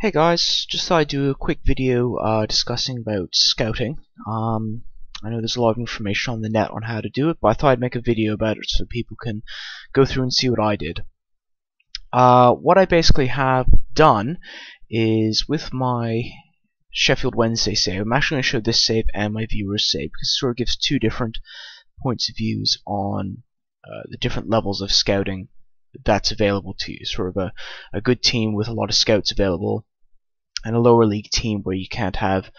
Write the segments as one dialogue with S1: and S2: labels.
S1: Hey guys, just thought I'd do a quick video discussing about scouting. I know there's a lot of information on the net on how to do it, but I thought I'd make a video about it so people can go through and see what I did. What I basically have done is with my Sheffield Wednesday save, I'm actually going to show this save and my viewers save because it sort of gives two different points of views on the different levels of scouting that's available to you. Sort of a good team with a lot of scouts available, and a lower league team where you can't have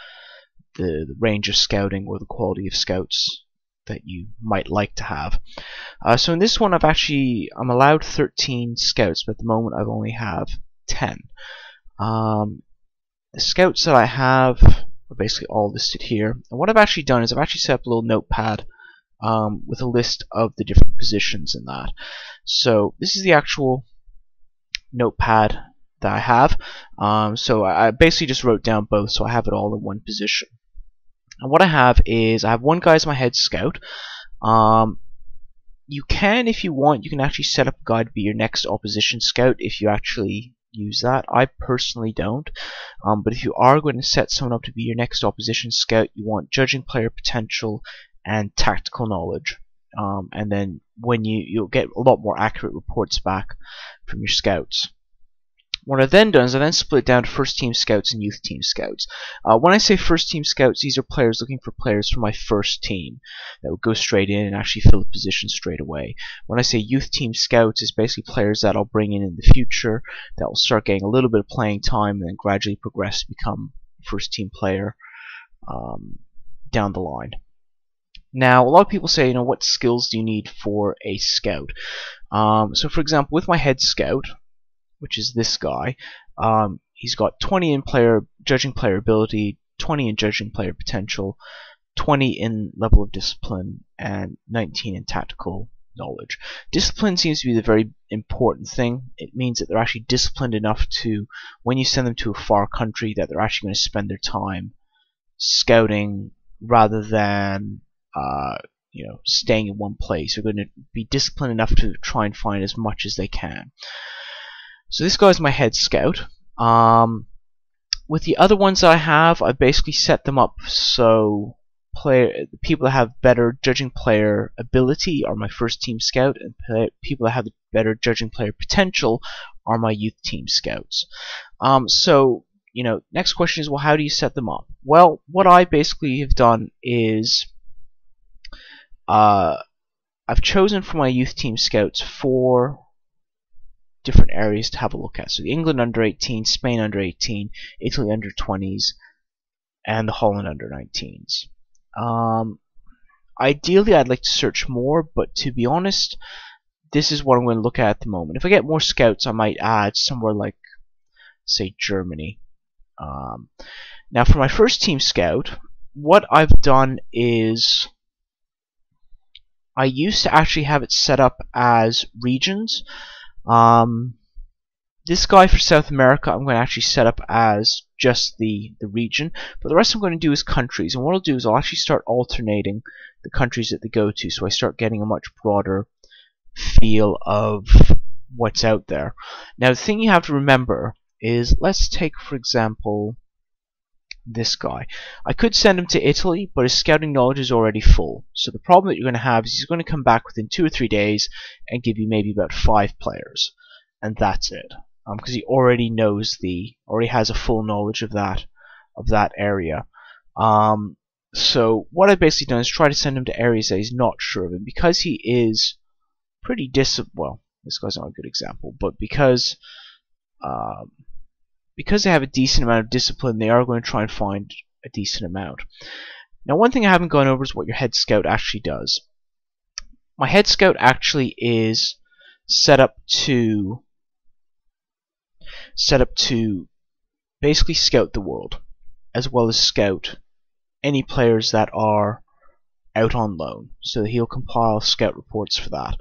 S1: the range of scouting or the quality of scouts that you might like to have. So in this one I'm allowed 13 scouts, but at the moment I only have 10. The scouts that I have are basically all listed here, and what I've actually done is I've actually set up a little notepad with a list of the different positions in that. So this is the actual notepad that I have. So I basically just wrote down both, so I have it all in one position. And what I have is I have one guy as my head scout. You can, if you want, you can actually set up a guy to be your next opposition scout if you actually use that. I personally don't. But if you are going to set someone up to be your next opposition scout, you want judging player potential and tactical knowledge. And then when you'll get a lot more accurate reports back from your scouts. What I've then done is I then split it down to first team scouts and youth team scouts. When I say first team scouts, these are players looking for players from my first team that would go straight in and actually fill the position straight away. When I say youth team scouts, it's basically players that I'll bring in the future that will start getting a little bit of playing time and then gradually progress to become first team player down the line. Now, a lot of people say, what skills do you need for a scout? So for example, with my head scout, which is this guy, he's got 20 in judging player ability, 20 in judging player potential, 20 in level of discipline, and 19 in tactical knowledge. Discipline seems to be the very important thing. It means that they're actually disciplined enough to, when you send them to a far country, that they're actually going to spend their time scouting rather than staying in one place. They're going to be disciplined enough to try and find as much as they can. So this guy's my head scout. With the other ones that I have, I basically set them up so people that have better judging player ability are my first team scout, and people that have better judging player potential are my youth team scouts. Next question is, well, how do you set them up? Well, what I basically have done is I've chosen for my youth team scouts 4 different areas to have a look at. So the England under 18, Spain under 18, Italy under 20s, and the Holland under 19s. Ideally, I'd like to search more, but to be honest, this is what I'm going to look at the moment. If I get more scouts, I might add somewhere like, say, Germany. Now, for my first team scout, what I've done is I used to actually have it set up as regions. This guy for South America I'm going to actually set up as just the region, but the rest I'm going to do is countries. And what I'll do is I'll actually start alternating the countries that they go to, so I start getting a much broader feel of what's out there. Now, the thing you have to remember is, let's take for example this guy. I could send him to Italy, but his scouting knowledge is already full. So the problem that you're going to have is he's going to come back within 2 or 3 days and give you maybe about 5 players, and that's it. Because he already has a full knowledge of that area. So what I've basically done is try to send him to areas that he's not sure of, and because he is pretty well, this guy's not a good example, but because they have a decent amount of discipline, they are going to try and find a decent amount. Now, one thing I haven't gone over is what your head scout actually does. My head scout actually is set up to basically scout the world, as well as scout any players that are out on loan. So he'll compile scout reports for that.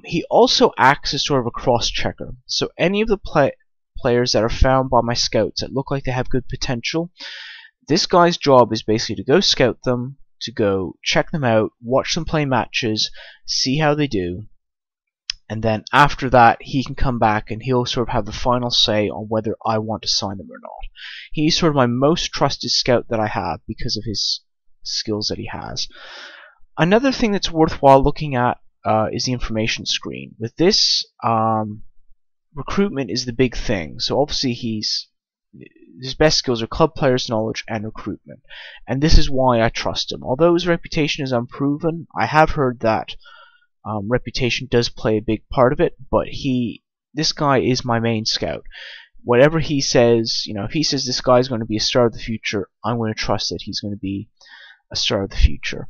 S1: He also acts as sort of a cross-checker. So any of the players that are found by my scouts that look like they have good potential, this guy's job is basically to go scout them, to go check them out, watch them play matches, see how they do, and then after that he can come back and he'll sort of have the final say on whether I want to sign them or not. He's sort of my most trusted scout that I have because of his skills that he has. Another thing that's worthwhile looking at is the information screen. With this, recruitment is the big thing. So obviously his best skills are club players knowledge and recruitment, and this is why I trust him. Although his reputation is unproven, I have heard that reputation does play a big part of it, but this guy is my main scout. Whatever he says, if he says this guy is going to be a star of the future, I'm going to trust that he's going to be a star of the future.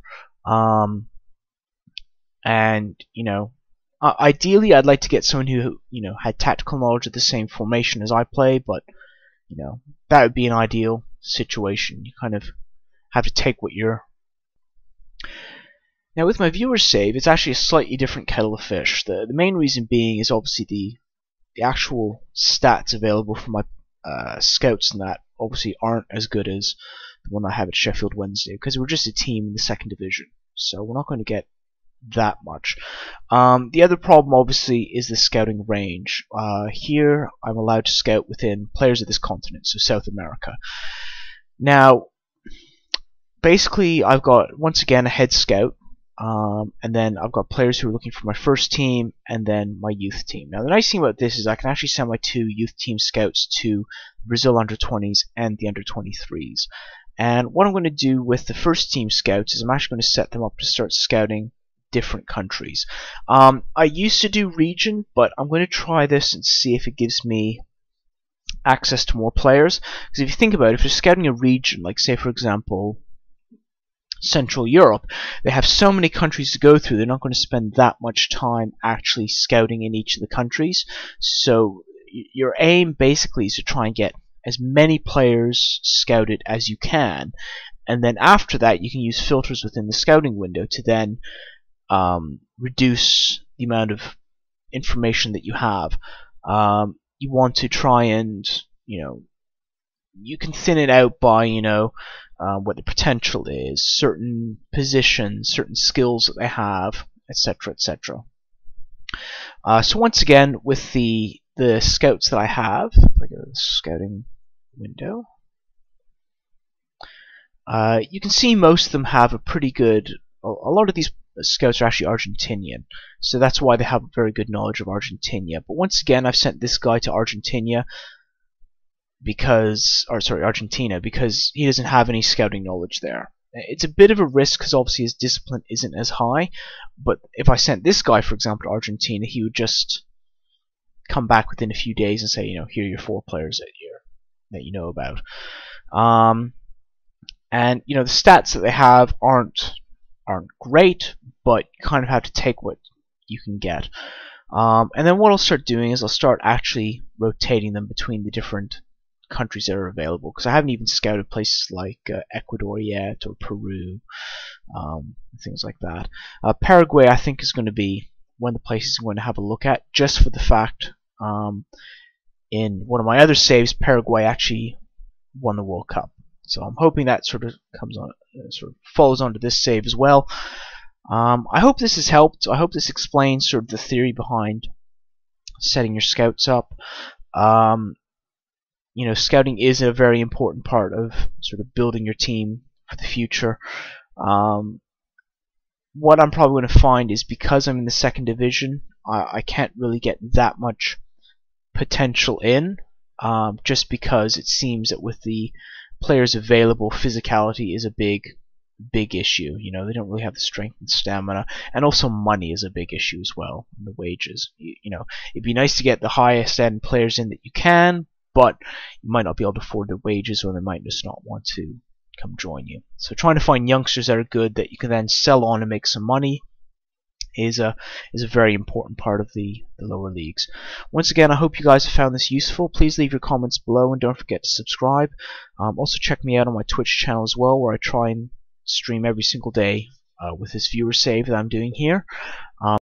S1: Ideally I'd like to get someone who had tactical knowledge of the same formation as I play, but that would be an ideal situation. You kind of have to take what you're. Now with my viewer's save, it's actually a slightly different kettle of fish. The main reason being is obviously the actual stats available for my scouts and that obviously aren't as good as the one I have at Sheffield Wednesday, because we're just a team in the second division, so we're not going to get that much. The other problem obviously is the scouting range. Here I'm allowed to scout within players of this continent, so South America. Now basically I've got once again a head scout, and then I've got players who are looking for my first team and then my youth team. Now the nice thing about this is I can actually send my 2 youth team scouts to Brazil under-20s and the under-23s. And what I'm going to do with the first team scouts is I'm actually going to set them up to start scouting different countries. I used to do region, but I'm going to try this and see if it gives me access to more players. Because if you think about it, if you're scouting a region, like say for example Central Europe, they have so many countries to go through, they're not going to spend that much time actually scouting in each of the countries. So your aim basically is to try and get as many players scouted as you can, and then after that you can use filters within the scouting window to then reduce the amount of information that you have. You want to try and you can thin it out by what the potential is, certain positions, certain skills that they have, etc., etc. So once again, with the scouts that I have, if I go to the scouting window, you can see most of them have a pretty good. A lot of these scouts are actually Argentinian, so that's why they have a very good knowledge of Argentina. But once again, I've sent this guy to Argentina because he doesn't have any scouting knowledge there. It's a bit of a risk because obviously his discipline isn't as high, but if I sent this guy, for example, to Argentina, he would just come back within a few days and say, here are your 4 players that you know about. And the stats that they have aren't great, but you kind of have to take what you can get. And then what I'll start doing is I'll start actually rotating them between the different countries that are available, because I haven't even scouted places like Ecuador yet, or Peru, things like that. Paraguay I think is going to be one of the places I'm going to have a look at, just for the fact in one of my other saves Paraguay actually won the World Cup. So I'm hoping that sort of follows onto this save as well. I hope this has helped. I hope this explains sort of the theory behind setting your scouts up. Scouting is a very important part of sort of building your team for the future. What I'm probably going to find is, because I'm in the second division, I can't really get that much potential in, just because it seems that with the players available, physicality is a big issue. They don't really have the strength and stamina, and also money is a big issue as well, and the wages. It'd be nice to get the highest end players in that you can, but you might not be able to afford their wages, or they might just not want to come join you. So trying to find youngsters that are good that you can then sell on and make some money is a very important part of the lower leagues. Once again, I hope you guys have found this useful. Please leave your comments below and don't forget to subscribe. Also check me out on my Twitch channel as well, where I try and stream every single day with this viewer save that I'm doing here.